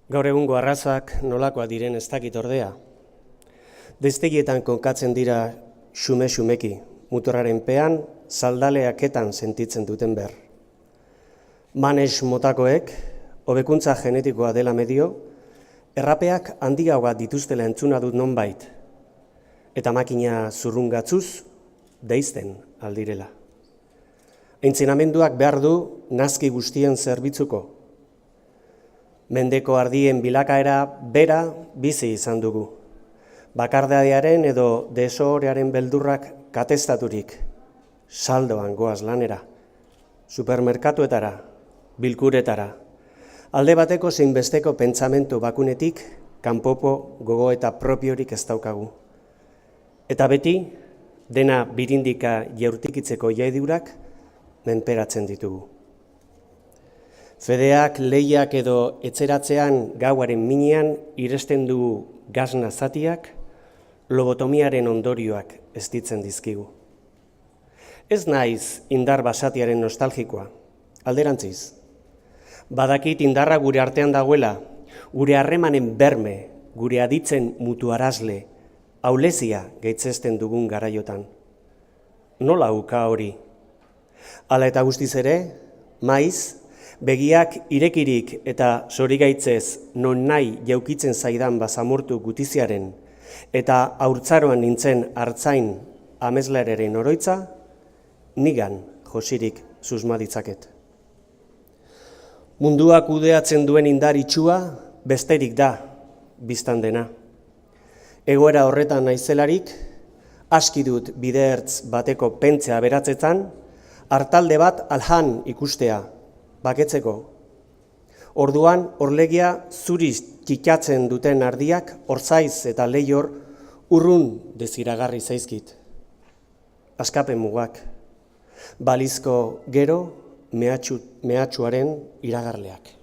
Gaur egungo arrazak nolakoak diren ez dakit ordea. Deiztegietan konkatzen dira xume-xumeki, muturraren pean, zaldaleaketan sentitzen duten ber. Manes motakoek, hobekuntza genetikoa dela medio, errapeak handiagoa dituztela entzuna dut nonbait, eta makina zurrungatzuz deizten aldirela. Aintzinamenduak behar du nazki guztien zerbitzuko. Mendeko ardien bilakaera bera bizi izan dugu. Bakardadearen edo desohorearen beldurrak katestaturik, saldoan goaz lanera, supermerkatuetara, bilkuretara, alde bateko zein besteko pentsamentu bakunetik, kanpopo gogoeta propiorik ez daukagu. Eta beti, dena birindika jaurtikitzeko jaidurak menperatzen ditugu. Fedeak, lehiak edo etzeratzean gauaren minean iresten dugu gazna zatiak, lobotomiaren ondorioak ez ditzen dizkigu. Ez naiz indar basatiaren nostalgikoa, alderantziz. Badakit indarra gure artean dagoela, gure harremanen berme, gure aditzen mutuarazle, aulezia gaitzesten dugun garaiotan. Nola uka hori? Hala eta guztiz ere, maiz, begiak irekirik eta zorigaitzez non nahi jaukitzen zaidan bazamurtu gutiziaren eta haurtzaroan nintzen hartzain amezleraren oroitza, nigan josirik susmaditzaket. Munduak kudeatzen duen indar itxua besterik da biztan dena. Egoera horretan naizelarik, aski dut bidertz bateko pentzea beratzetan, hartalde bat alhan ikustea, baketzeko. Orduan, orlegia zuriz txikatzen duten ardiak, orzaiz eta leior urrun deziragarri zaizkit. Askapen mugak, balizko gero mehatxuaren iragarleak.